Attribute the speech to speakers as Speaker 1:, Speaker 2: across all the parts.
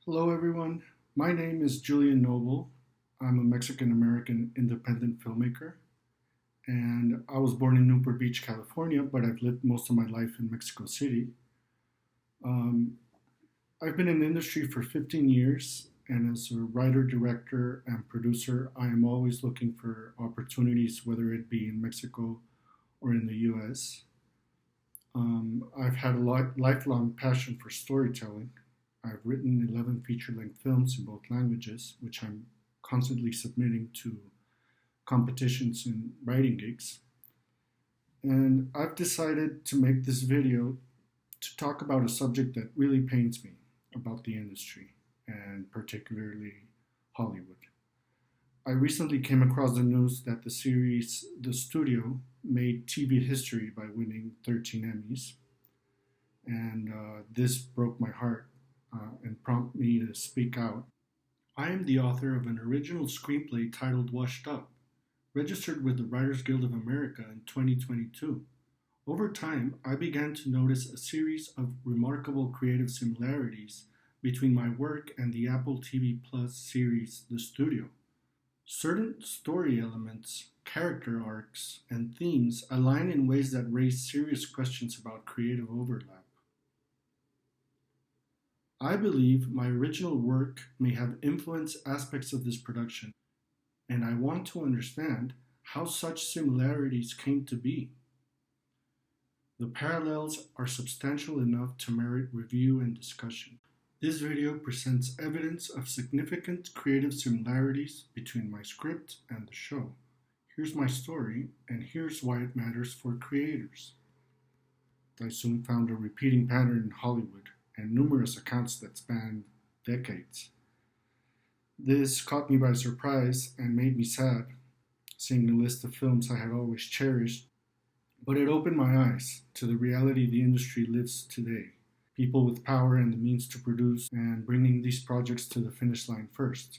Speaker 1: Hello, everyone. My name is Julian Noble. I'm a Mexican American independent filmmaker, and I was born in Newport Beach, California, but I've lived most of my life in Mexico City. Um, I've been in the industry for 15 years, and as a writer, director, and producer, I am always looking for opportunities, whether it be in Mexico or in the US. I've had a lifelong passion for storytelling. I've written 11 feature length films in both languages, which I'm constantly submitting to competitions and writing gigs. And I've decided to make this video to talk about a subject that really pains me about the industry, and particularly Hollywood. I recently came across the news that the series The Studio made TV history by winning 13 Emmys, and this broke my heart and prompted me to speak out. I am the author of an original screenplay titled Washed Up, registered with the Writers Guild of America in 2022. Over time, I began to notice a series of remarkable creative similarities between my work and the Apple TV Plus series The Studio. Certain story elements, character arcs, and themes align in ways that raise serious questions about creative overlap. I believe my original work may have influenced aspects of this production, and I want to understand how such similarities came to be. The parallels are substantial enough to merit review and discussion. This video presents evidence of significant creative similarities between my script and the show. Here's my story, and here's why it matters for creators. I soon found a repeating pattern in Hollywood and numerous accounts that spanned decades. This caught me by surprise and made me sad, seeing a list of films I had always cherished, but it opened my eyes to the reality the industry lives today. People with power and the means to produce and bringing these projects to the finish line first.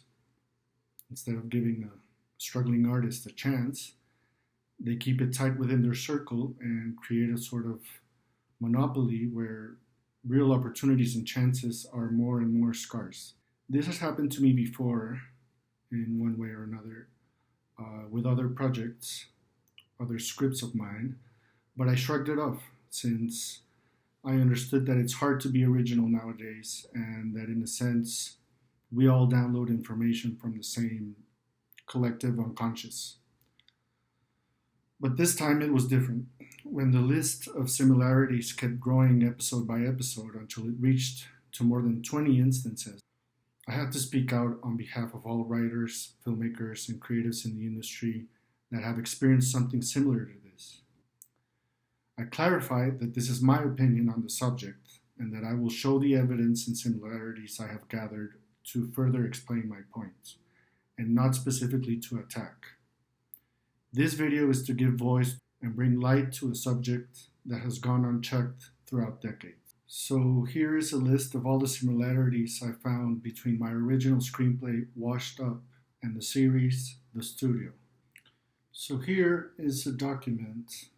Speaker 1: Instead of giving a struggling artist a chance, they keep it tight within their circle and create a sort of monopoly where real opportunities and chances are more and more scarce. This has happened to me before in one way or another with other projects, other scripts of mine, but I shrugged it off since I understood that it's hard to be original nowadays and that in a sense we all download information from the same collective unconscious. But this time it was different. When the list of similarities kept growing episode by episode until it reached to more than 20 instances, I had to speak out on behalf of all writers, filmmakers, and creatives in the industry that have experienced something similar to this. I clarified that this is my opinion on the subject and that I will show the evidence and similarities I have gathered to further explain my points, and not specifically to attack. This video is to give voice and bring light to a subject that has gone unchecked throughout decades. So here is a list of all the similarities I found between my original screenplay, Washed Up, and the series, The Studio. So here is a document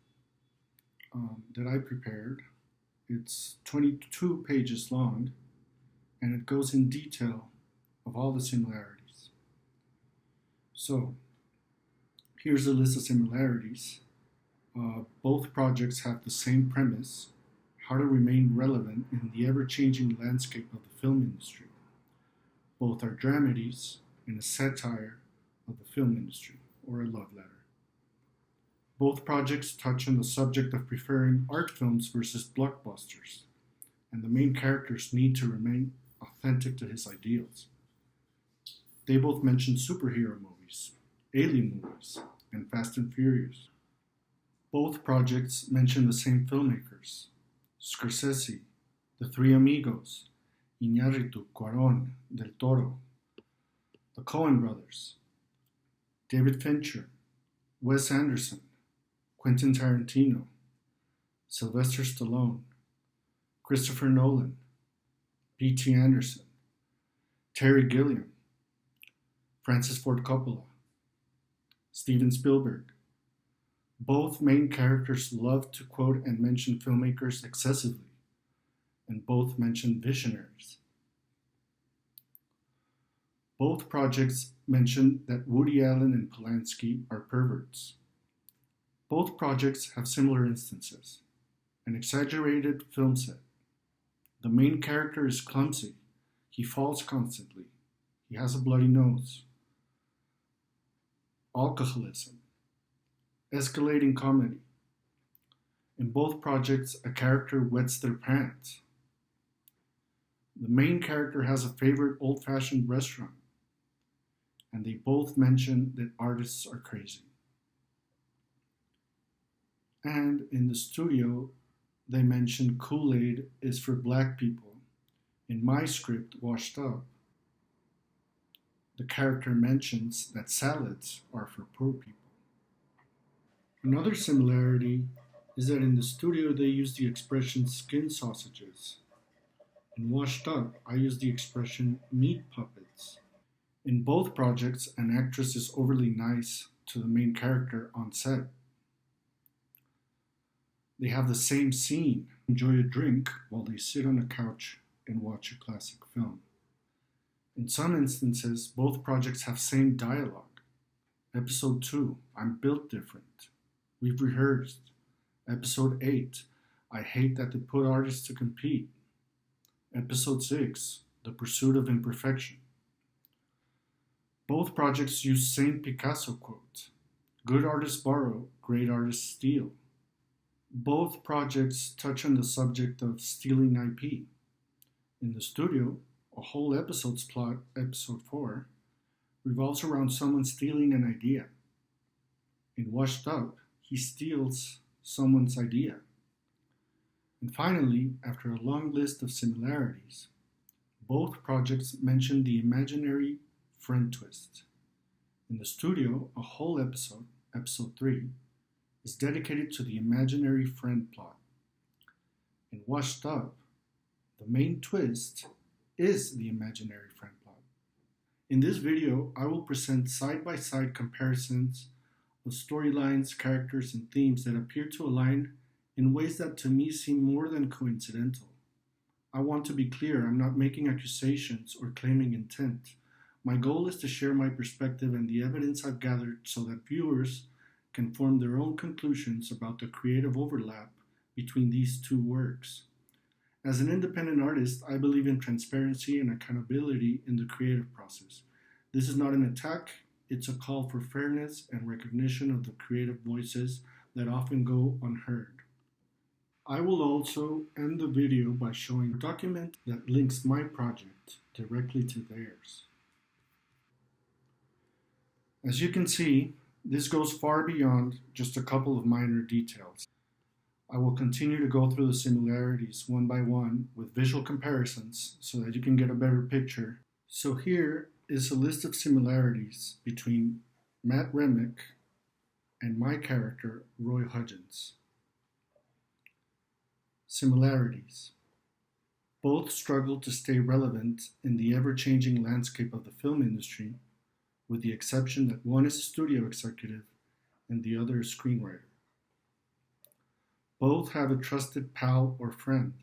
Speaker 1: that I prepared. It's 22 pages long, and it goes in detail of all the similarities. So here's a list of similarities. Both projects have the same premise: how to remain relevant in the ever-changing landscape of the film industry. Both are dramedies and a satire of the film industry, or a love letter. Both projects touch on the subject of preferring art films versus blockbusters, and the main character's need to remain authentic to his ideals. They both mention superhero movies, alien movies, and Fast and Furious. Both projects mention the same filmmakers: Scorsese, the Three Amigos, Iñárritu, Cuarón, Del Toro, the Coen brothers, David Fincher, Wes Anderson, Quentin Tarantino, Sylvester Stallone, Christopher Nolan, P.T. Anderson, Terry Gilliam, Francis Ford Coppola, Steven Spielberg. Both main characters love to quote and mention filmmakers excessively, and both mention visionaries. Both projects mention that Woody Allen and Polanski are perverts. Both projects have similar instances. An exaggerated film set. The main character is clumsy. He falls constantly. He has a bloody nose. Alcoholism. Escalating comedy. In both projects, a character wets their pants. The main character has a favorite old-fashioned restaurant. And they both mention that artists are crazy. And in the studio, they mention Kool-Aid is for black people. In my script, Washed Up, the character mentions that salads are for poor people. Another similarity is that in the studio they use the expression skin sausages. In Washed Up, I use the expression meat puppets. In both projects, an actress is overly nice to the main character on set. They have the same scene, enjoy a drink while they sit on a couch and watch a classic film. In some instances, both projects have same dialogue. Episode 2, I'm built different. We've rehearsed. Episode 8, I hate that they put artists to compete. Episode 6, the pursuit of imperfection. Both projects use same Picasso quote, good artists borrow, great artists steal. Both projects touch on the subject of stealing IP. In the studio, a whole episode's plot, episode 4, revolves around someone stealing an idea. In Washed Up, he steals someone's idea. And finally, after a long list of similarities, both projects mention the imaginary friend twist. In the studio, a whole episode, episode 3, is dedicated to the imaginary friend plot. In Washed Up, the main twist is the imaginary friend plot. In this video, I will present side-by-side comparisons of storylines, characters, and themes that appear to align in ways that to me seem more than coincidental. I want to be clear, I'm not making accusations or claiming intent. My goal is to share my perspective and the evidence I've gathered so that viewers can form their own conclusions about the creative overlap between these two works. As an independent artist, I believe in transparency and accountability in the creative process. This is not an attack, it's a call for fairness and recognition of the creative voices that often go unheard. I will also end the video by showing a document that links my project directly to theirs. As you can see, this goes far beyond just a couple of minor details. I will continue to go through the similarities one by one with visual comparisons so that you can get a better picture. So here is a list of similarities between Matt Remick and my character, Roy Hudgens. Similarities. Both struggle to stay relevant in the ever-changing landscape of the film industry, with the exception that one is a studio executive and the other a screenwriter. Both have a trusted pal or friend.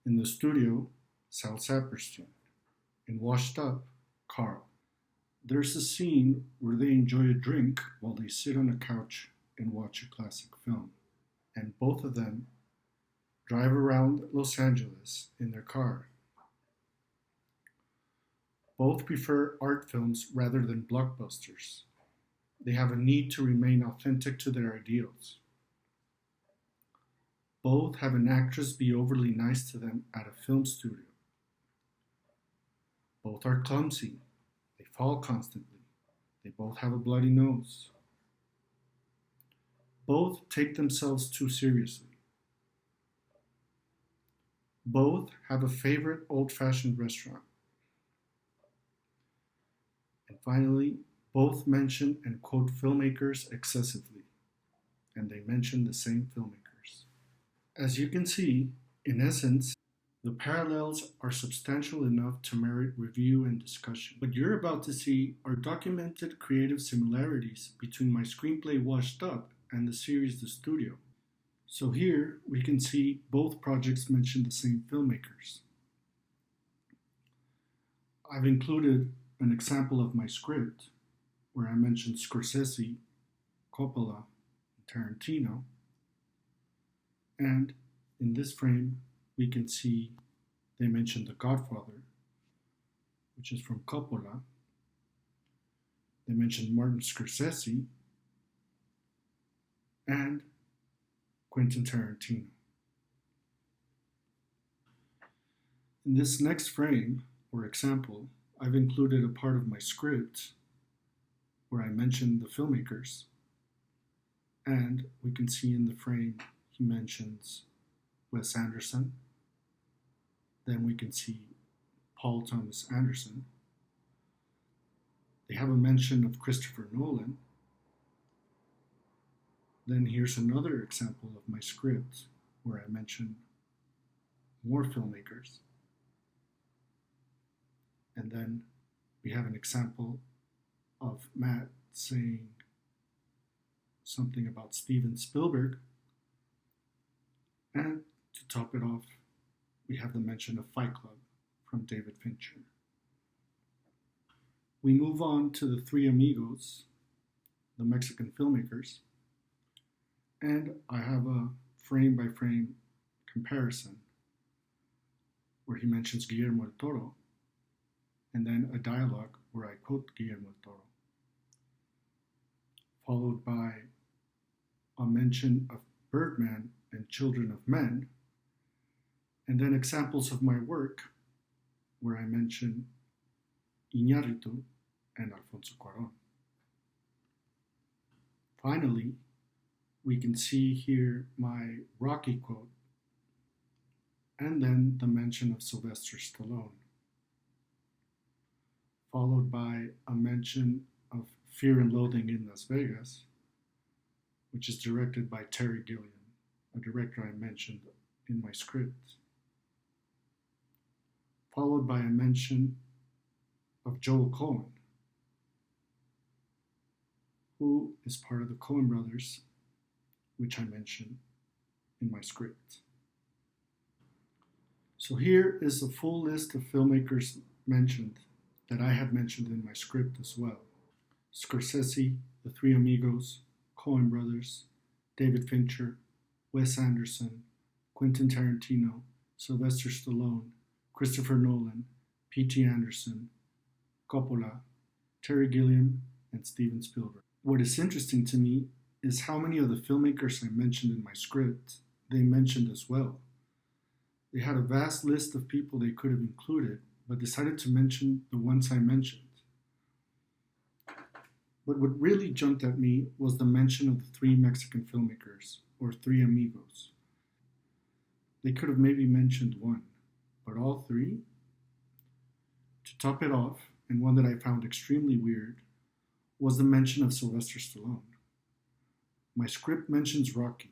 Speaker 1: In the studio, Sal Saperstein. In Washed Up, Carl. There's a scene where they enjoy a drink while they sit on a couch and watch a classic film. And both of them drive around Los Angeles in their car. Both prefer art films rather than blockbusters. They have a need to remain authentic to their ideals. Both have an actress be overly nice to them at a film studio. Both are clumsy. They fall constantly. They both have a bloody nose. Both take themselves too seriously. Both have a favorite old-fashioned restaurant. And finally, both mention and quote filmmakers excessively, and they mention the same filmmakers. As you can see, in essence, the parallels are substantial enough to merit review and discussion. What you're about to see are documented creative similarities between my screenplay Washed Up and the series The Studio. So here we can see both projects mention the same filmmakers. I've included an example of my script where I mentioned Scorsese, Coppola, and Tarantino. And in this frame, we can see they mentioned The Godfather, which is from Coppola. They mentioned Martin Scorsese and Quentin Tarantino. In this next frame, or example, I've included a part of my script where I mentioned the filmmakers. And we can see in the frame he mentions Wes Anderson. Then we can see Paul Thomas Anderson. They have a mention of Christopher Nolan. Then here's another example of my script where I mention more filmmakers. And then we have an example of Matt saying something about Steven Spielberg. And to top it off, we have the mention of Fight Club from David Fincher. We move on to the Three Amigos, the Mexican filmmakers, and I have a frame-by-frame comparison where he mentions Guillermo del Toro, and then a dialogue where I quote Guillermo del Toro, followed by a mention of Birdman and Children of Men, and then examples of my work where I mention Iñárritu and Alfonso Cuarón. Finally, we can see here my Rocky quote, and then the mention of Sylvester Stallone, followed by a mention of Fear and Loathing in Las Vegas, which is directed by Terry Gilliam, a director I mentioned in my script, followed by a mention of Joel Coen, who is part of the Coen brothers, which I mentioned in my script. So here is the full list of filmmakers mentioned that I have mentioned in my script as well. Scorsese, The Three Amigos, Coen brothers, David Fincher, Wes Anderson, Quentin Tarantino, Sylvester Stallone, Christopher Nolan, P.T. Anderson, Coppola, Terry Gilliam, and Steven Spielberg. What is interesting to me is how many of the filmmakers I mentioned in my script they mentioned as well. They had a vast list of people they could have included, but decided to mention the ones I mentioned. But what really jumped at me was the mention of the three Mexican filmmakers, or Three Amigos. They could have maybe mentioned one, but all three? To top it off, and one that I found extremely weird, was the mention of Sylvester Stallone. My script mentions Rocky.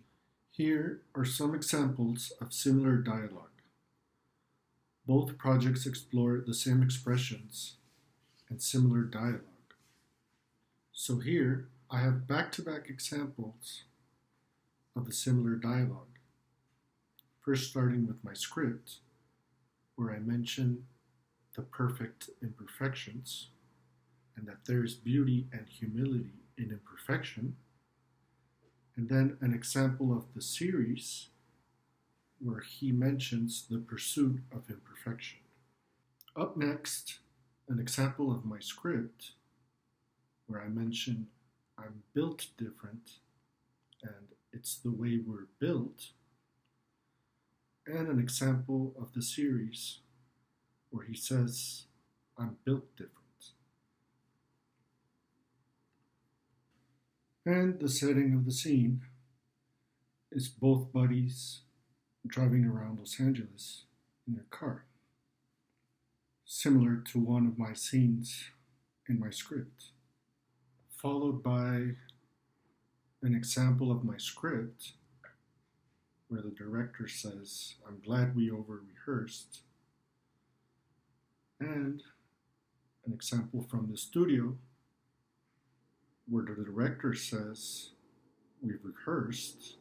Speaker 1: Here are some examples of similar dialogue. Both projects explore the same expressions and similar dialogue. So here I have back-to-back examples of the similar dialogue. First starting with my script, where I mention the perfect imperfections and that there is beauty and humility in imperfection. And then an example of the series where he mentions the pursuit of imperfection. Up next, an example of my script where I mention I'm built different and it's the way we're built. And an example of the series where he says I'm built different. And the setting of the scene is both buddies driving around Los Angeles in their car, similar to one of my scenes in my script, followed by an example of my script where the director says, I'm glad we over-rehearsed, and an example from the studio where the director says, we've rehearsed.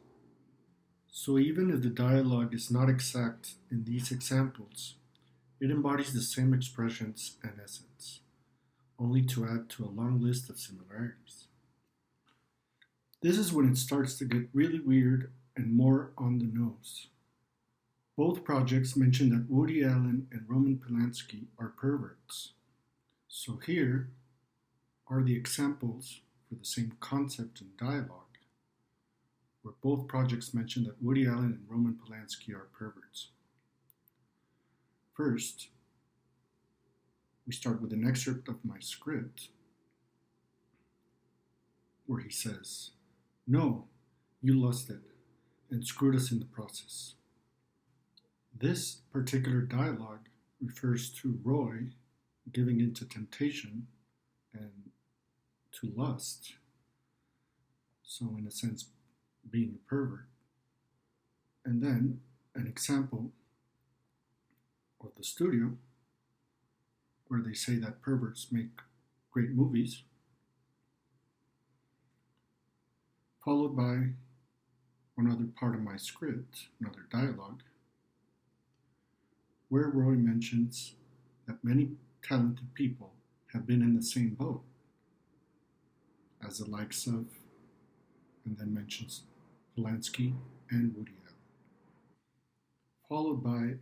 Speaker 1: So even if the dialogue is not exact in these examples, it embodies the same expressions and essence. only to add to a long list of similarities. This is when it starts to get really weird and more on the nose. Both projects mention that Woody Allen and Roman Polanski are perverts. So here are the examples for the same concept and dialogue, where both projects mention that Woody Allen and Roman Polanski are perverts. First, we start with an excerpt of my script where he says, "No, you lost it and screwed us in the process." This particular dialogue refers to Roy giving in to temptation and to lust, so in a sense being a pervert. And then an example of the studio where they say that perverts make great movies, followed by another part of my script, another dialogue, where Roy mentions that many talented people have been in the same boat as the likes of, and then mentions Polanski and Woody Allen. Followed by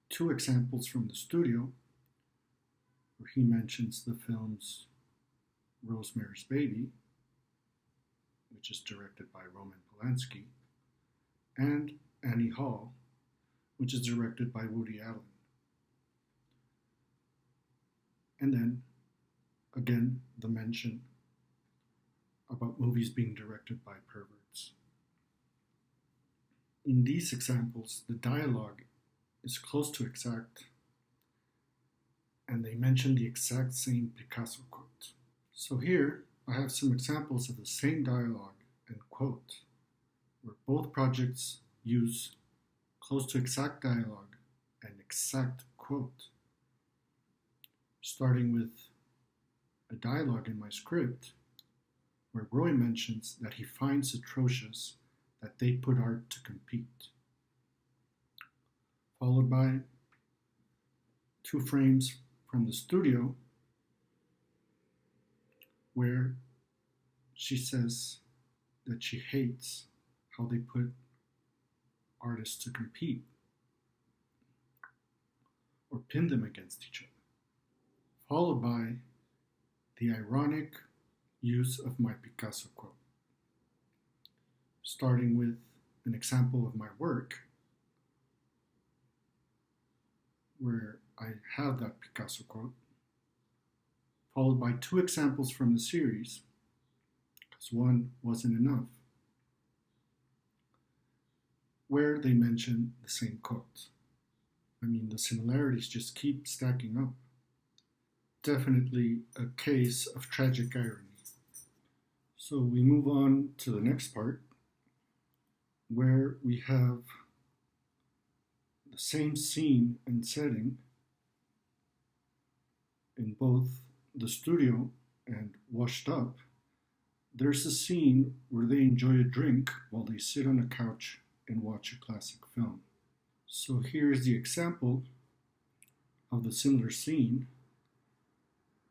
Speaker 1: two examples from the studio where he mentions the films Rosemary's Baby, which is directed by Roman Polanski, and Annie Hall, which is directed by Woody Allen. And then, again, the mention about movies being directed by perverts. In these examples, the dialogue is close to exact, and they mention the exact same Picasso quote. So here, I have some examples of the same dialogue and quote, where both projects use close to exact dialogue and exact quote. Starting with a dialogue in my script where Roy mentions that he finds atrocious that they put art to compete. Followed by two frames from the studio where she says that she hates how they put artists to compete or pin them against each other. Followed by the ironic use of my Picasso quote, starting with an example of my work where I have that Picasso quote, followed by two examples from the series, because one wasn't enough, where they mention the same quote. I mean, the similarities just keep stacking up. Definitely a case of tragic irony. So we move on to the next part, where we have the same scene and setting in both the studio and Washed Up. There's a scene where they enjoy a drink while they sit on a couch and watch a classic film. So here's the example of the similar scene.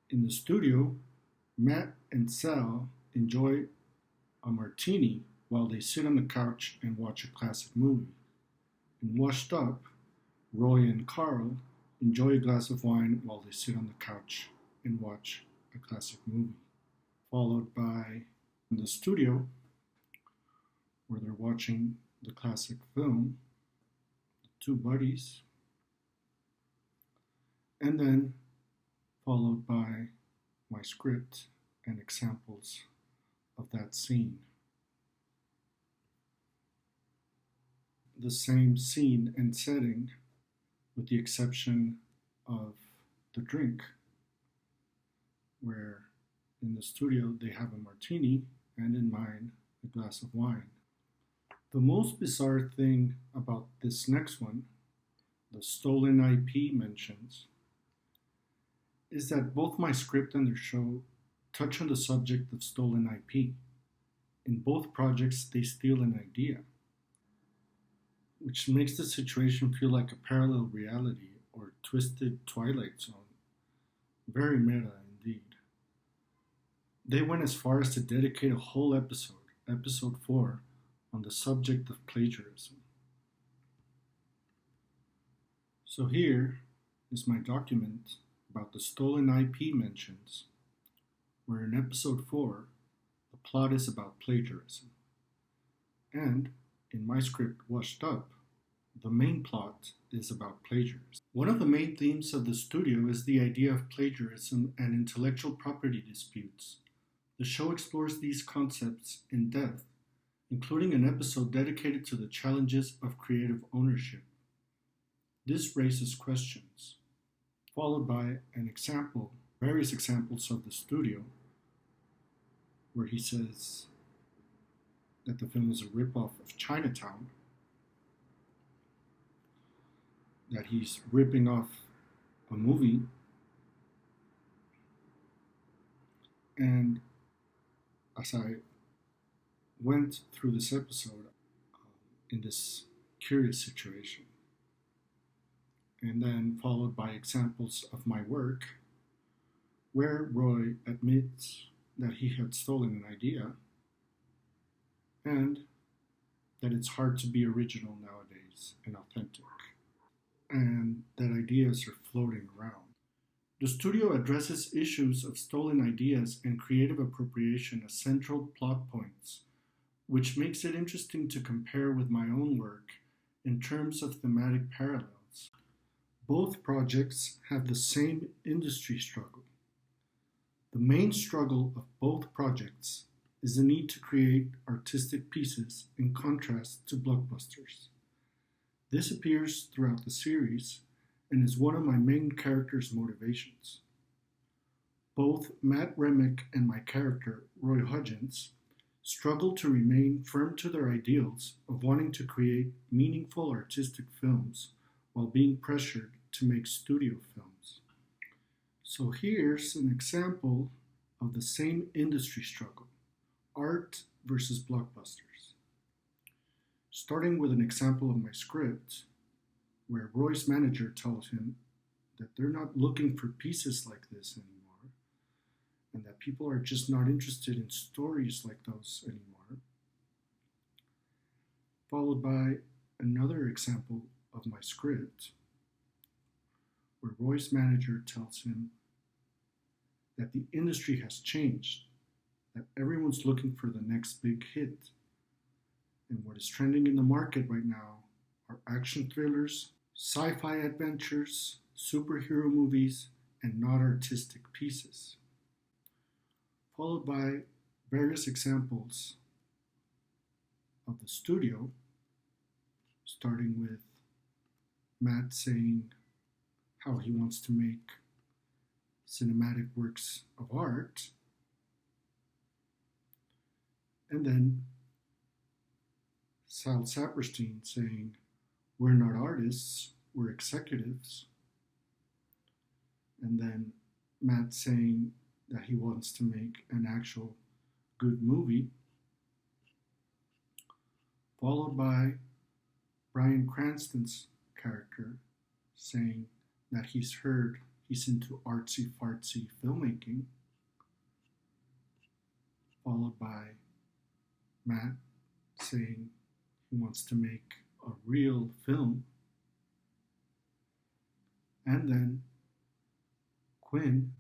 Speaker 1: In the studio, Matt and Sal enjoy a martini while they sit on the couch and watch a classic movie. In Washed Up, Roy and Carl enjoy a glass of wine while they sit on the couch and watch a classic movie. Followed by in the studio, where they're watching the classic film, The Two Buddies, and then followed by my script and examples of that scene. The same scene and setting, with the exception of the drink, where in the studio they have a martini and in mine a glass of wine. The most bizarre thing about this next one, the stolen IP mentions, is that both my script and their show touch on the subject of stolen IP. In both projects, they steal an idea, which makes the situation feel like a parallel reality or twisted Twilight Zone. Very meta indeed. They went as far as to dedicate a whole episode, episode 4, on the subject of plagiarism. So here is my document about the stolen IP mentions, where in episode 4, the plot is about plagiarism. And in my script, Washed Up, the main plot is about plagiarism. One of the main themes of the studio is the idea of plagiarism and intellectual property disputes. The show explores these concepts in depth, including an episode dedicated to the challenges of creative ownership. This raises questions, followed by various examples of the studio, where he says that the film is a ripoff of Chinatown, that he's ripping off a movie, and as I went through this episode in this curious situation, and then followed by examples of my work, where Roy admits that he had stolen an idea, and that it's hard to be original nowadays and authentic, and that ideas are floating around. The studio addresses issues of stolen ideas and creative appropriation as central plot points, which makes it interesting to compare with my own work in terms of thematic parallels. Both projects have the same industry struggle. The main struggle of both projects is the need to create artistic pieces in contrast to blockbusters. This appears throughout the series and is one of my main character's motivations. Both Matt Remick and my character, Roy Hodgins, struggle to remain firm to their ideals of wanting to create meaningful artistic films while being pressured to make studio films. So here's an example of the same industry struggle, art versus blockbusters. Starting with an example of my script, where Roy's manager tells him that they're not looking for pieces like this anymore, and that people are just not interested in stories like those anymore. Followed by another example of my script, where Roy's manager tells him that the industry has changed, that everyone's looking for the next big hit, and what is trending in the market right now are action thrillers, sci-fi adventures, superhero movies, and not artistic pieces. Followed by various examples of the studio, starting with Matt saying how he wants to make cinematic works of art, and then Sal Saperstein saying, "We're not artists, we're executives." And then Matt saying that he wants to make an actual good movie, followed by Bryan Cranston's character saying that he's into artsy-fartsy filmmaking, followed by Matt saying he wants to make a real film, and then Quinn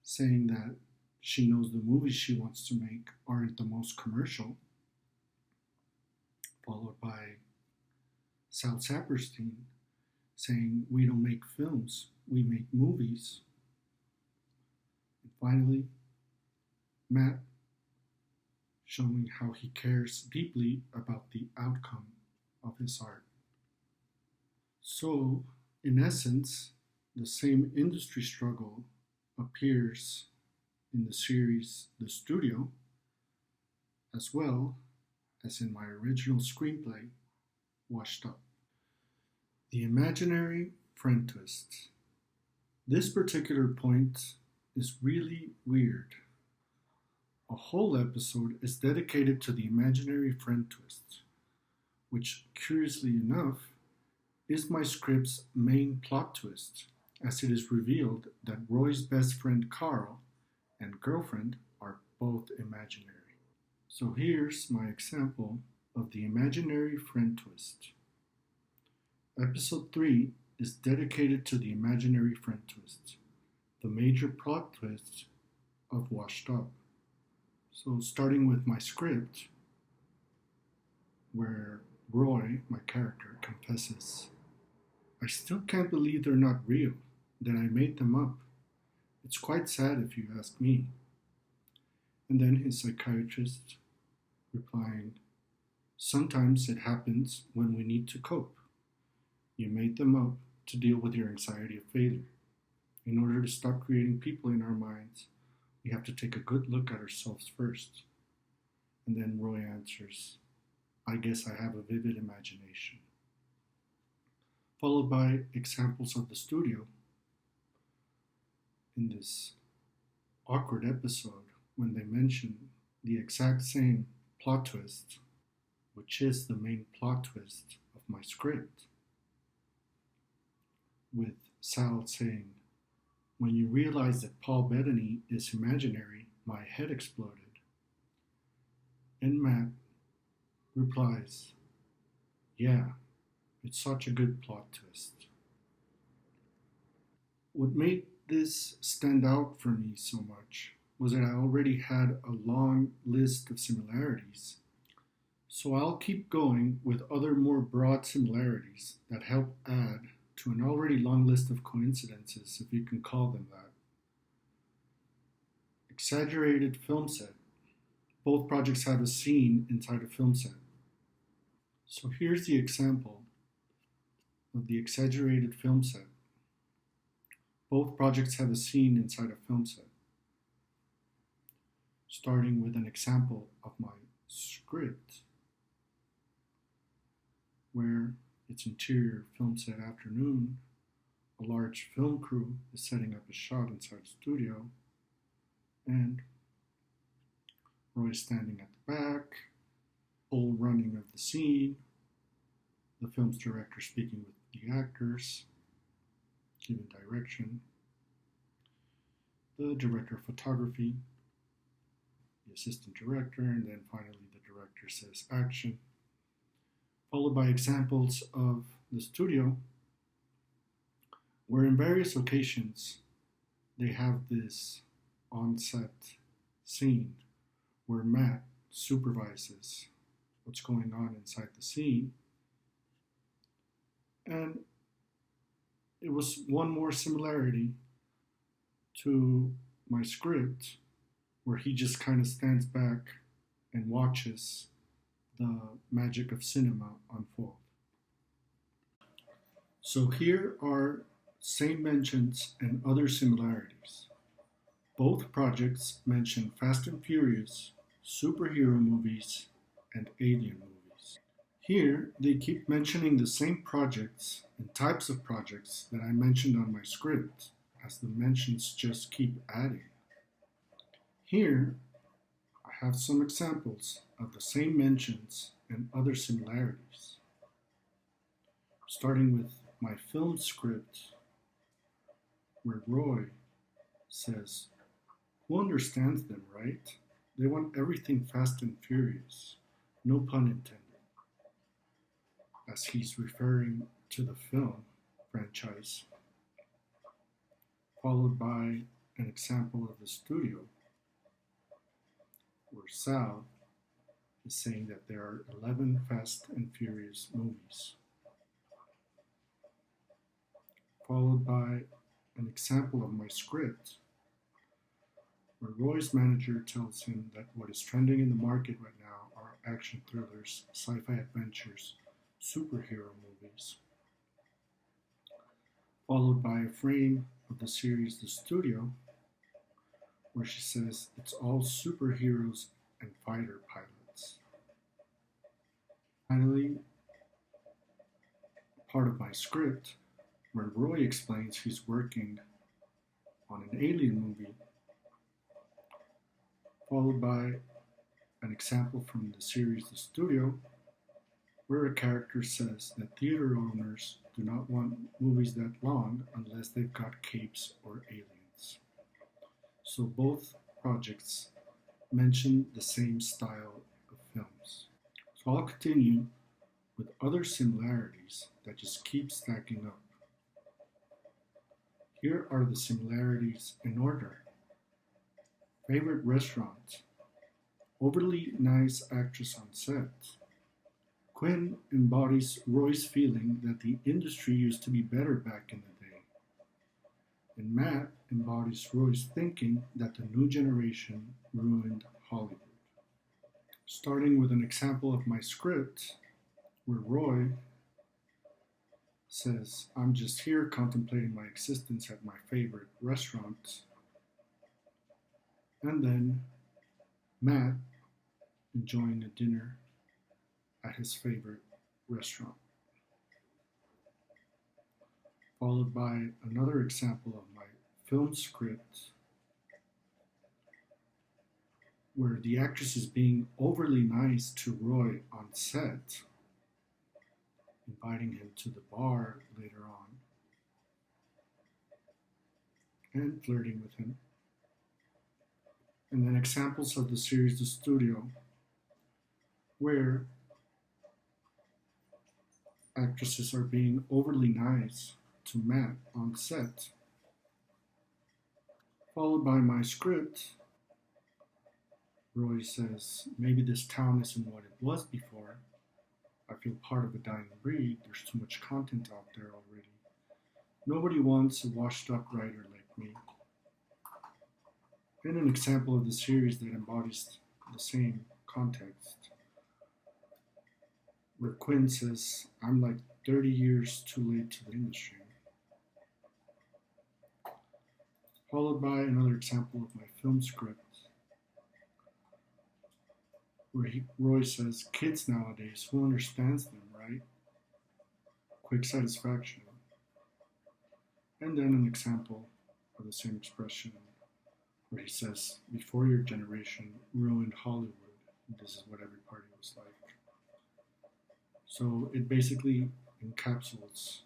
Speaker 1: saying that she knows the movies she wants to make aren't the most commercial, followed by Sal Saperstein saying we don't make films, we make movies. And finally, Matt showing how he cares deeply about the outcome of his art. So, in essence, the same industry struggle appears in the series The Studio, as well as in my original screenplay, Washed Up. The imaginary friend twist. This particular point is really weird. A whole episode is dedicated to the imaginary friend twist, which, curiously enough, is my script's main plot twist, as it is revealed that Roy's best friend Carl and girlfriend are both imaginary. So here's my example of the imaginary friend twist. Episode 3 is dedicated to the imaginary friend twist, the major plot twist of Washed Up. So starting with my script, where Roy, my character, confesses, "I still can't believe they're not real, that I made them up. It's quite sad if you ask me." And then his psychiatrist replying, "Sometimes it happens when we need to cope. You made them up to deal with your anxiety of failure. In order to stop creating people in our minds, we have to take a good look at ourselves first." And then Roy answers, "I guess I have a vivid imagination." Followed by examples of the studio in this awkward episode when they mention the exact same plot twist, which is the main plot twist of my script, with Sal saying, "When you realize that Paul Bettany is imaginary, my head exploded." And Matt replies, "Yeah, it's such a good plot twist." What made this stand out for me so much was that I already had a long list of similarities. So I'll keep going with other more broad similarities that help add to an already long list of coincidences, if you can call them that. Exaggerated film set. Both projects have a scene inside a film set. So here's the example of the exaggerated film set. Both projects have a scene inside a film set. Starting with an example of my script, where it's interior film set afternoon, a large film crew is setting up a shot inside a studio, and Roy standing at the back, full running of the scene, the film's director speaking with the actors, giving direction, the director of photography, the assistant director, and then finally the director says action, followed by examples of the studio where in various occasions they have this on-set scene where Matt supervises what's going on inside the scene. And it was one more similarity to my script, where he just kind of stands back and watches the magic of cinema unfold. So here are same mentions and other similarities. Both projects mention Fast and Furious, superhero movies, and alien movies. Here, they keep mentioning the same projects and types of projects that I mentioned on my script, as the mentions just keep adding. Here, I have some examples of the same mentions and other similarities. Starting with my film script, where Roy says, "Who understands them, right? They want everything fast and furious, no pun intended," as he's referring to the film franchise, followed by an example of the studio, where Sal is saying that there are 11 Fast and Furious movies, followed by an example of my script, where Roy's manager tells him that what is trending in the market right now are action thrillers, sci-fi adventures, superhero movies, followed by a frame of the series The Studio, where she says it's all superheroes and fighter pilots. Finally, part of my script, where Roy explains he's working on an alien movie, followed by an example from the series The Studio, where a character says that theater owners do not want movies that long unless they've got capes or aliens. So both projects mention the same style of films. So I'll continue with other similarities that just keep stacking up. Here are the similarities in order. Favorite restaurant. Overly nice actress on set. Quinn embodies Roy's feeling that the industry used to be better back in the day. And Matt embodies Roy's thinking that the new generation ruined Hollywood. Starting with an example of my script, where Roy says, I'm just here contemplating my existence at my favorite restaurant. And then Matt enjoying a dinner at his favorite restaurant. Followed by another example of my film script where the actress is being overly nice to Roy on set, inviting him to the bar later on, and flirting with him. And then examples of the series The Studio, where actresses are being overly nice to Matt on set. Followed by my script, Roy says, maybe this town isn't what it was before. I feel part of a dying breed. There's too much content out there already. Nobody wants a washed up writer like me. And an example of the series that embodies the same context, where Quinn says, I'm like 30 years too late to the industry. Followed by another example of my film script, where Roy says, kids nowadays, who understands them, right? Quick satisfaction. And then an example of the same expression, where he says, before your generation ruined Hollywood, this is what every party was like. So it basically encapsulates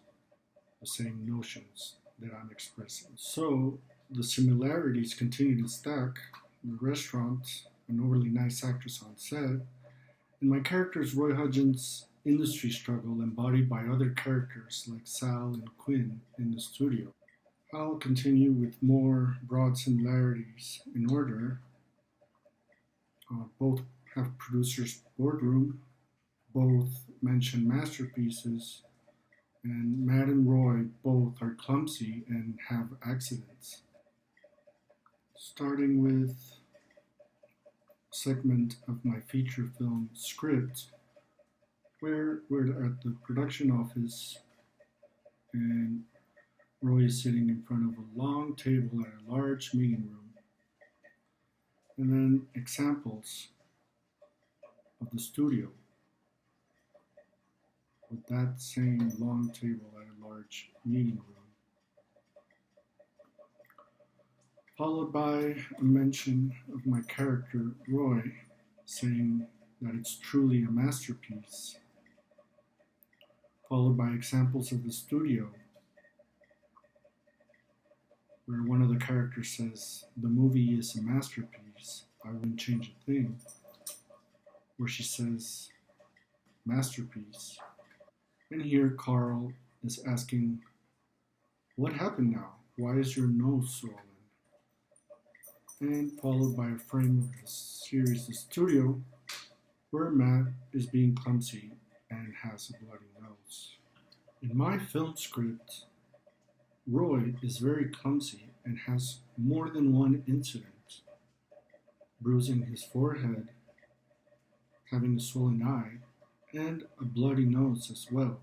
Speaker 1: the same notions that I'm expressing. So the similarities continue to stack. The restaurant, an overly nice actress on set, and my character's Roy Hodgins' industry struggle embodied by other characters like Sal and Quinn in the studio. I'll continue with more broad similarities in order. Both have producers' boardroom, both mention masterpieces, and Matt and Roy both are clumsy and have accidents. Starting with segment of my feature film script, where we're at the production office and Roy is sitting in front of a long table at a large meeting room. And then examples of the studio with that same long table at a large meeting room. Followed by a mention of my character, Roy, saying that it's truly a masterpiece. Followed by examples of the studio, where one of the characters says, the movie is a masterpiece, I wouldn't change a thing. Where she says, masterpiece. And here Carl is asking, what happened now? Why is your nose swollen? And followed by a frame of the series The Studio, where Matt is being clumsy and has a bloody nose. In my film script, Roy is very clumsy and has more than one incident, bruising his forehead, having a swollen eye, and a bloody nose as well.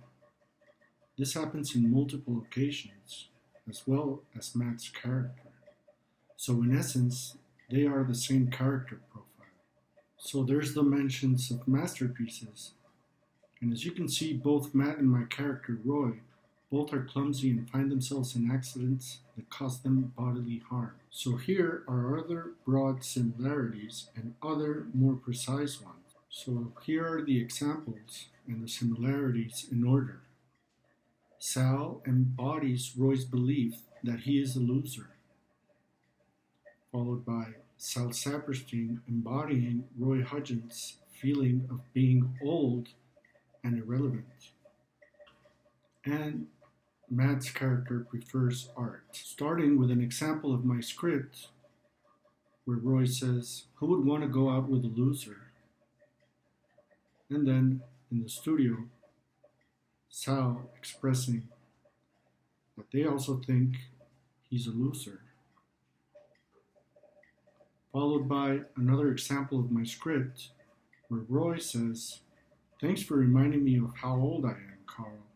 Speaker 1: This happens in multiple occasions, as well as Matt's character. So in essence, they are the same character profile. So there's the mentions of masterpieces. And as you can see, both Matt and my character, Roy, both are clumsy and find themselves in accidents that cause them bodily harm. So here are other broad similarities and other more precise ones. So here are the examples and the similarities in order. Sal embodies Roy's belief that he is a loser, followed by Sal Saperstein embodying Roy Hodgson's feeling of being old and irrelevant. And Matt's character prefers art. Starting with an example of my script where Roy says, "Who would want to go out with a loser?" And then in the studio, Sal expressing that they also think he's a loser. Followed by another example of my script where Roy says, "Thanks for reminding me of how old I am, Carl."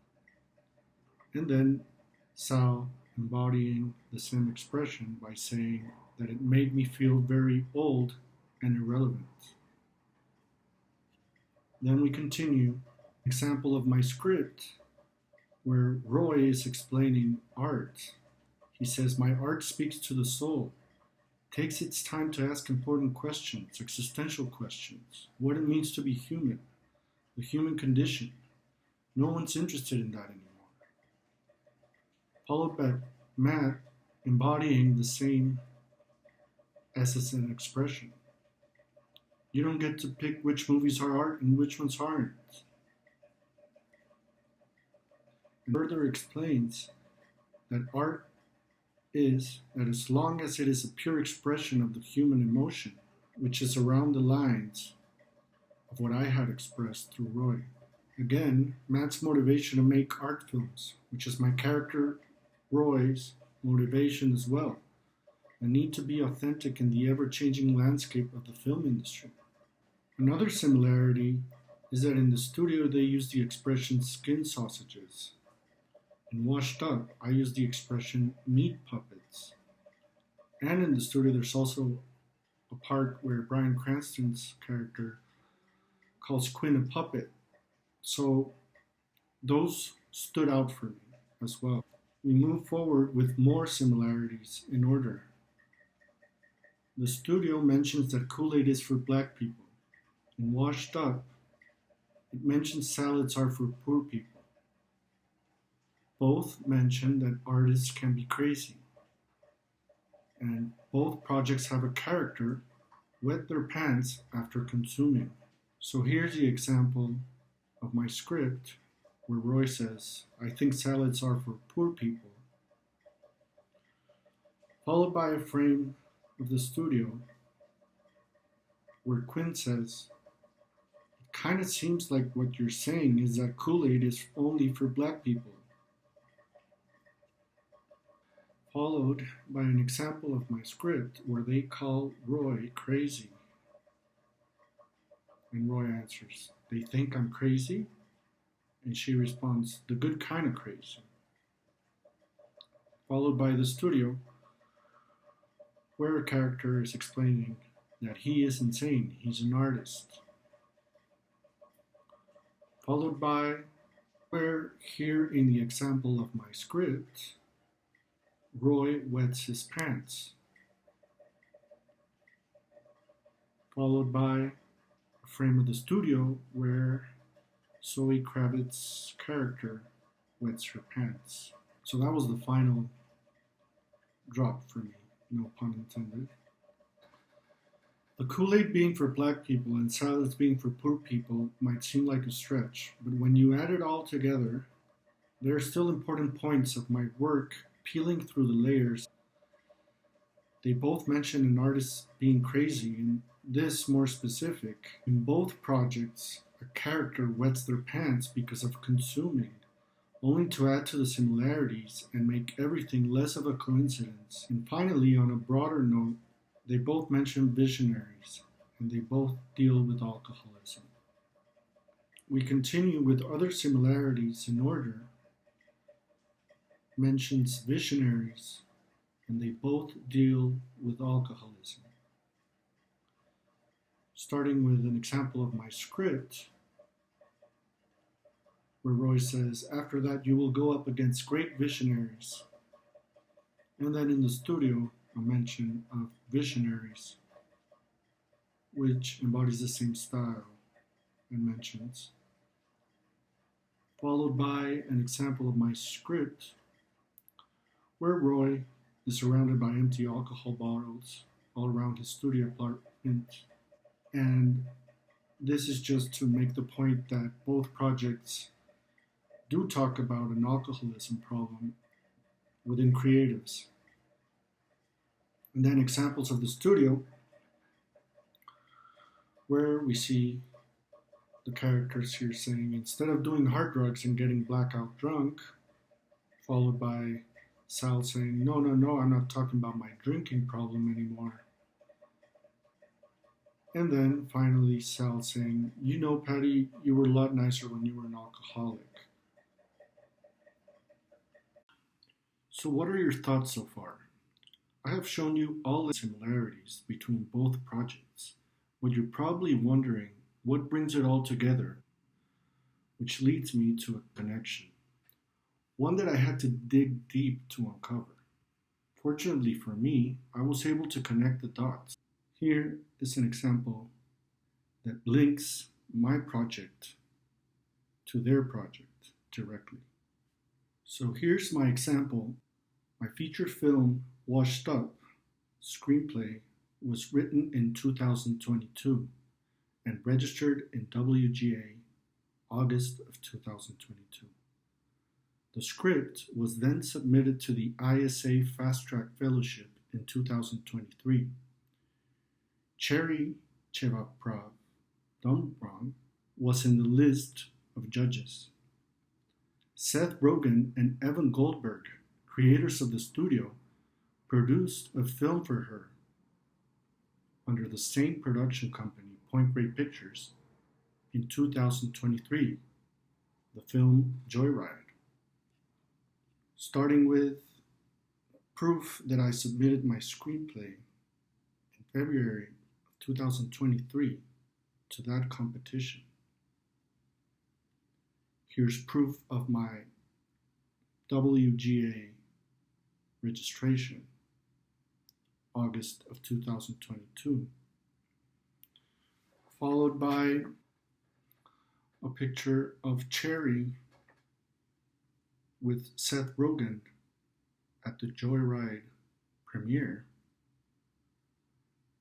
Speaker 1: And then Sal embodying the same expression by saying that it made me feel very old and irrelevant. Then we continue. Example of my script where Roy is explaining art. He says, "My art speaks to the soul, takes its time to ask important questions, existential questions, what it means to be human, the human condition. No one's interested in that anymore." Followed by Matt embodying the same essence and expression. "You don't get to pick which movies are art and which ones aren't." And further explains that art is that as long as it is a pure expression of the human emotion, which is around the lines of what I had expressed through Roy. Again, Matt's motivation to make art films, which is my character Roy's motivation as well, a need to be authentic in the ever-changing landscape of the film industry. Another similarity is that in the studio they use the expression skin sausages. In Washed Up, I use the expression meat puppets. And in the studio there's also a part where Bryan Cranston's character calls Quinn a puppet. So those stood out for me as well. We move forward with more similarities in order. The studio mentions that Kool-Aid is for black people. In Washed Up, it mentions salads are for poor people. Both mention that artists can be crazy. And both projects have a character wet their pants after consuming. So here's the example of my script where Roy says, "I think salads are for poor people," followed by a frame of the studio where Quinn says, "It kind of seems like what you're saying is that Kool-Aid is only for black people," followed by an example of my script where they call Roy crazy. And Roy answers, "They think I'm crazy?" And she responds, "The good kind of crazy." Followed by the studio, where a character is explaining that he is insane, he's an artist. Followed by where, here in the example of my script, Roy wets his pants. Followed by a frame of the studio where Zoe Kravitz's character wets her pants. So that was the final drop for me, no pun intended. The Kool-Aid being for black people and salads being for poor people might seem like a stretch, but when you add it all together, there are still important points of my work peeling through the layers. They both mention an artist being crazy, and this more specific. In both projects, a character wets their pants because of consuming, only to add to the similarities and make everything less of a coincidence. And finally, on a broader note, they both mention visionaries, and they both deal with alcoholism. We continue with other similarities in order. Mentions visionaries, and they both deal with alcoholism. Starting with an example of my script, where Roy says, "After that you will go up against great visionaries." And then in the studio, a mention of visionaries, which embodies the same style and mentions. Followed by an example of my script, where Roy is surrounded by empty alcohol bottles, all around his studio apartment. And this is just to make the point that both projects do talk about an alcoholism problem within creatives. And then examples of the studio where we see the characters here saying, instead of doing hard drugs and getting blackout drunk, followed by Sal saying, no, no, no, I'm not talking about my drinking problem anymore. And then finally Sal saying, you know, Patty, you were a lot nicer when you were an alcoholic. So what are your thoughts so far? I have shown you all the similarities between both projects, but you're probably wondering what brings it all together, which leads me to a connection, one that I had to dig deep to uncover. Fortunately for me, I was able to connect the dots. Here is an example that links my project to their project directly. So here's my example. My feature film, Washed Up, Screenplay, was written in 2022 and registered in WGA August of 2022. The script was then submitted to the ISA Fast Track Fellowship in 2023. Cherry Chevaprav Dombrong was in the list of judges. Seth Rogen and Evan Goldberg, creators of the studio, produced a film for her under the same production company, Point Grey Pictures, in 2023, the film Joyride. Starting with proof that I submitted my screenplay in February of 2023 to that competition. Here's proof of my WGA registration, August of 2022, followed by a picture of Cherry with Seth Rogen at the Joyride premiere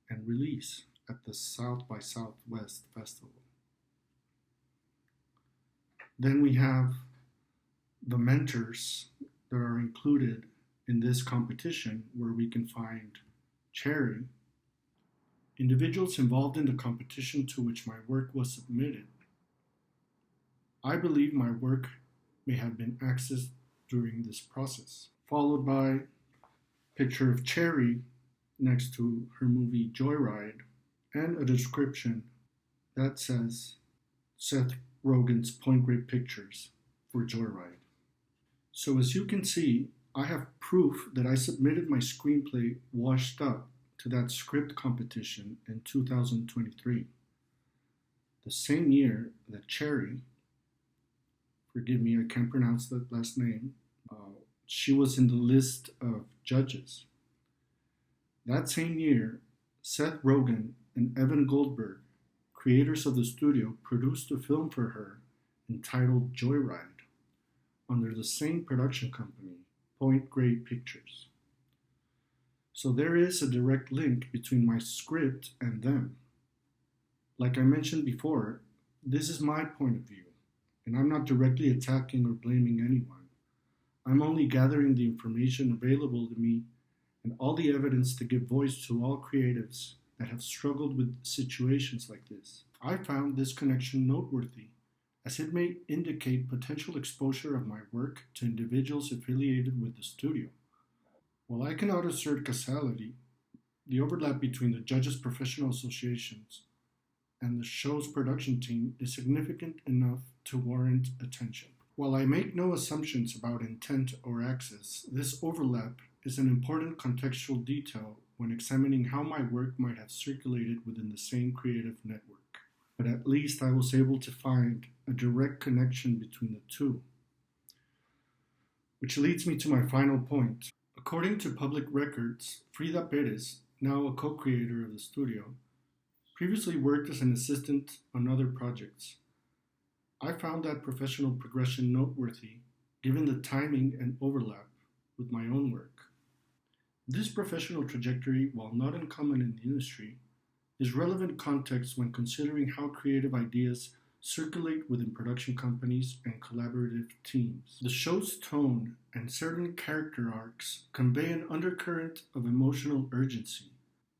Speaker 1: and release at the South by Southwest Festival. Then we have the mentors that are included in this competition, where we can find Cherry, individuals involved in the competition to which my work was submitted. I believe my work may have been accessed during this process, followed by a picture of Cherry next to her movie Joyride and a description that says Seth Rogen's Point Grey Pictures for Joyride. So as you can see, I have proof that I submitted my screenplay Washed Up to that script competition in 2023, the same year that Cherry, forgive me, I can't pronounce that last name, she was in the list of judges. That same year, Seth Rogen and Evan Goldberg, creators of the studio, produced a film for her entitled Joyride under the same production company, Point Grey Pictures. So there is a direct link between my script and them. Like I mentioned before, this is my point of view, and I'm not directly attacking or blaming anyone. I'm only gathering the information available to me and all the evidence to give voice to all creatives that have struggled with situations like this. I found this connection noteworthy, as it may indicate potential exposure of my work to individuals affiliated with the studio. While I cannot assert causality, the overlap between the judges' professional associations and the show's production team is significant enough to warrant attention. While I make no assumptions about intent or access, this overlap is an important contextual detail when examining how my work might have circulated within the same creative network. But at least I was able to find a direct connection between the two. Which leads me to my final point. According to public records, Frida Perez, now a co-creator of the studio, previously worked as an assistant on other projects. I found that professional progression noteworthy, given the timing and overlap with my own work. This professional trajectory, while not uncommon in the industry, is relevant context when considering how creative ideas circulate within production companies and collaborative teams. The show's tone and certain character arcs convey an undercurrent of emotional urgency,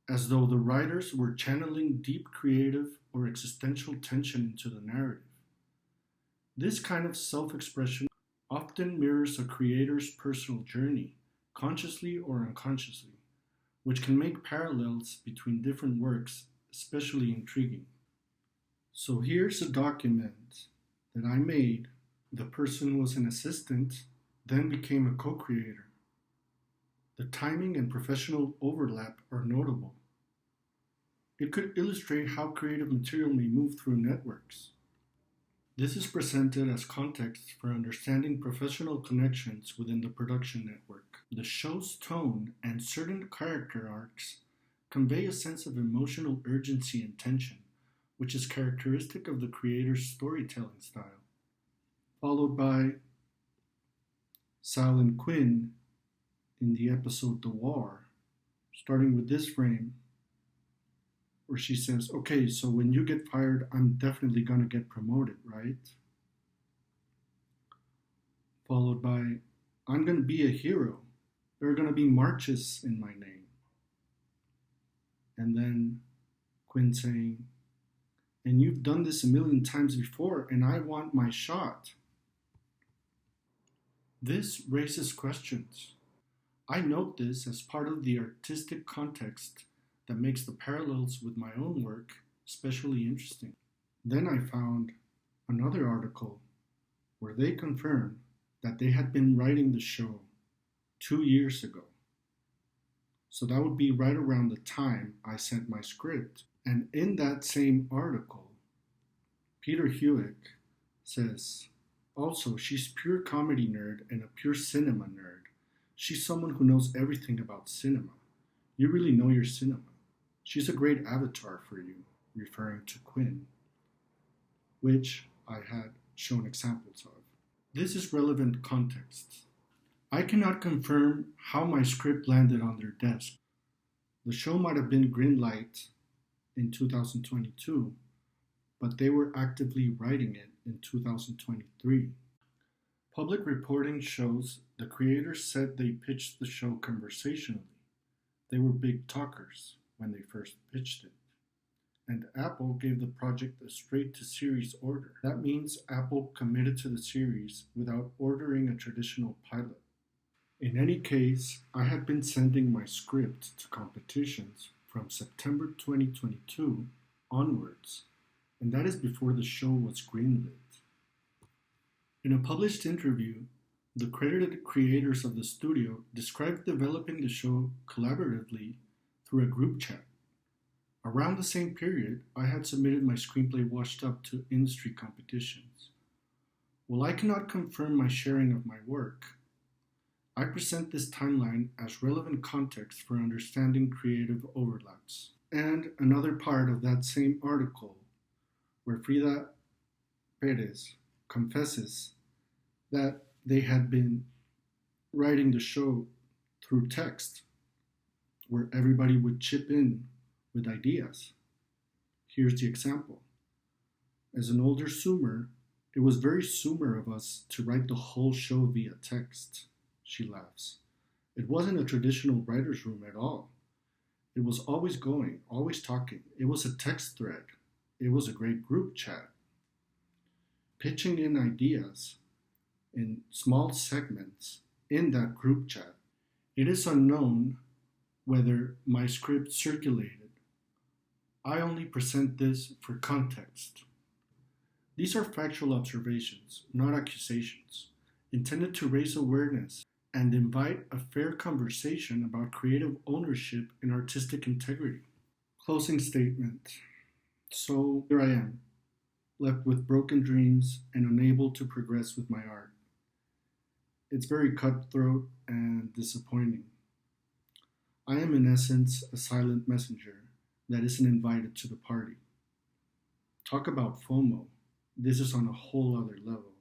Speaker 1: as though the writers were channeling deep creative or existential tension into the narrative. This kind of self expression often mirrors a creator's personal journey, consciously or unconsciously, which can make parallels between different works especially intriguing. So here's a document that I made. The person was an assistant, then became a co creator. The timing and professional overlap are notable. It could illustrate how creative material may move through networks. This is presented as context for understanding professional connections within the production network. The show's tone and certain character arcs convey a sense of emotional urgency and tension, which is characteristic of the creator's storytelling style. Followed by Sal and Quinn in the episode The War, starting with this frame where she says, okay, so when you get fired, I'm definitely going to get promoted, right? Followed by, I'm going to be a hero. There are going to be marches in my name. And then Quinn saying, and you've done this a million times before, and I want my shot. This raises questions. I note this as part of the artistic context that makes the parallels with my own work especially interesting. Then I found another article where they confirmed that they had been writing the show 2 years ago. So that would be right around the time I sent my script. And in that same article, Peter Hewitt says, also, she's pure comedy nerd and a pure cinema nerd. She's someone who knows everything about cinema. You really know your cinema. She's a great avatar for you, referring to Quinn, which I had shown examples of. This is relevant context. I cannot confirm how my script landed on their desk. The show might have been greenlight in 2022, but they were actively writing it in 2023. Public reporting shows the creators said they pitched the show conversationally. They were big talkers when they first pitched it. And Apple gave the project a straight-to-series order. That means Apple committed to the series without ordering a traditional pilot. In any case, I had been sending my script to competitions from September 2022 onwards, and that is before the show was greenlit. In a published interview, the credited creators of the studio described developing the show collaboratively through a group chat. Around the same period, I had submitted my screenplay washed up to industry competitions. While I cannot confirm my sharing of my work, I present this timeline as relevant context for understanding creative overlaps. And another part of that same article, where Frida Perez confesses that they had been writing the show through text, where everybody would chip in with ideas. Here's the example. As an older Zoomer, it was very Zoomer of us to write the whole show via text, she laughs. It wasn't a traditional writer's room at all. It was always going, always talking. It was a text thread. It was a great group chat. Pitching in ideas in small segments in that group chat. It is unknown whether my script circulated. I only present this for context. These are factual observations, not accusations, intended to raise awareness and invite a fair conversation about creative ownership and artistic integrity. Closing statement. So here I am, left with broken dreams and unable to progress with my art. It's very cutthroat and disappointing. I am in essence a silent messenger that isn't invited to the party. Talk about FOMO. This is on a whole other level.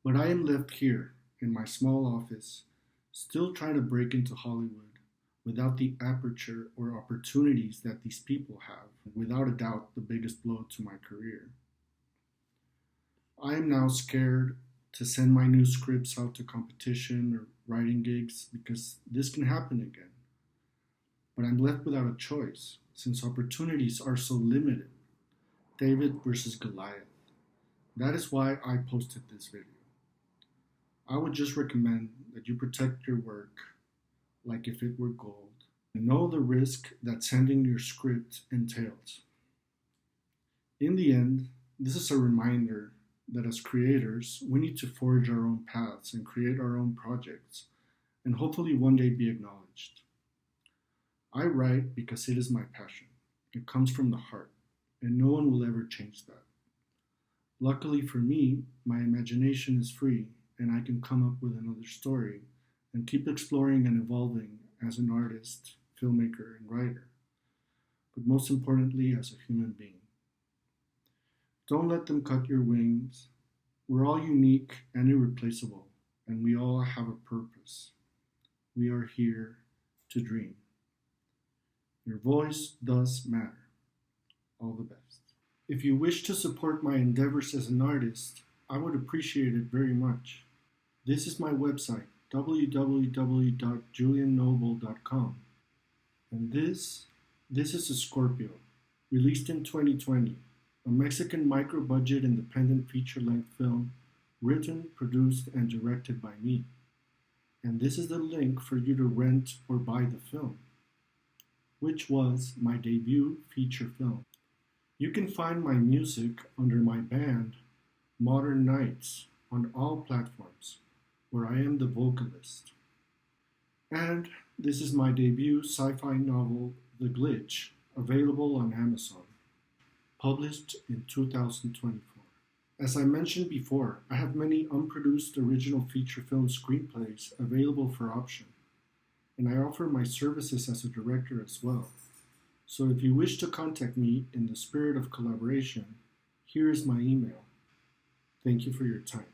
Speaker 1: But I am left here in my small office, still trying to break into Hollywood without the aperture or opportunities that these people have, without a doubt the biggest blow to my career. I am now scared to send my new scripts out to competition or writing gigs because this can happen again. But I'm left without a choice since opportunities are so limited. David versus Goliath. That is why I posted this video. I would just recommend that you protect your work like if it were gold and know the risk that sending your script entails. In the end, this is a reminder that as creators, we need to forge our own paths and create our own projects and hopefully one day be acknowledged. I write because it is my passion. It comes from the heart, and no one will ever change that. Luckily for me, my imagination is free, and I can come up with another story and keep exploring and evolving as an artist, filmmaker, and writer, but most importantly, as a human being. Don't let them cut your wings. We're all unique and irreplaceable, and we all have a purpose. We are here to dream. Your voice does matter. All the best. If you wish to support my endeavors as an artist, I would appreciate it very much. This is my website, www.juliannoble.com. And this is a Scorpio, released in 2020, a Mexican micro-budget independent feature-length film written, produced, and directed by me. And this is the link for you to rent or buy the film, which was my debut feature film. You can find my music under my band, Modern Nights, on all platforms, where I am the vocalist. And this is my debut sci-fi novel, The Glitch, available on Amazon, published in 2024. As I mentioned before, I have many unproduced original feature film screenplays available for option, and I offer my services as a director as well. So if you wish to contact me in the spirit of collaboration, here is my email. Thank you for your time.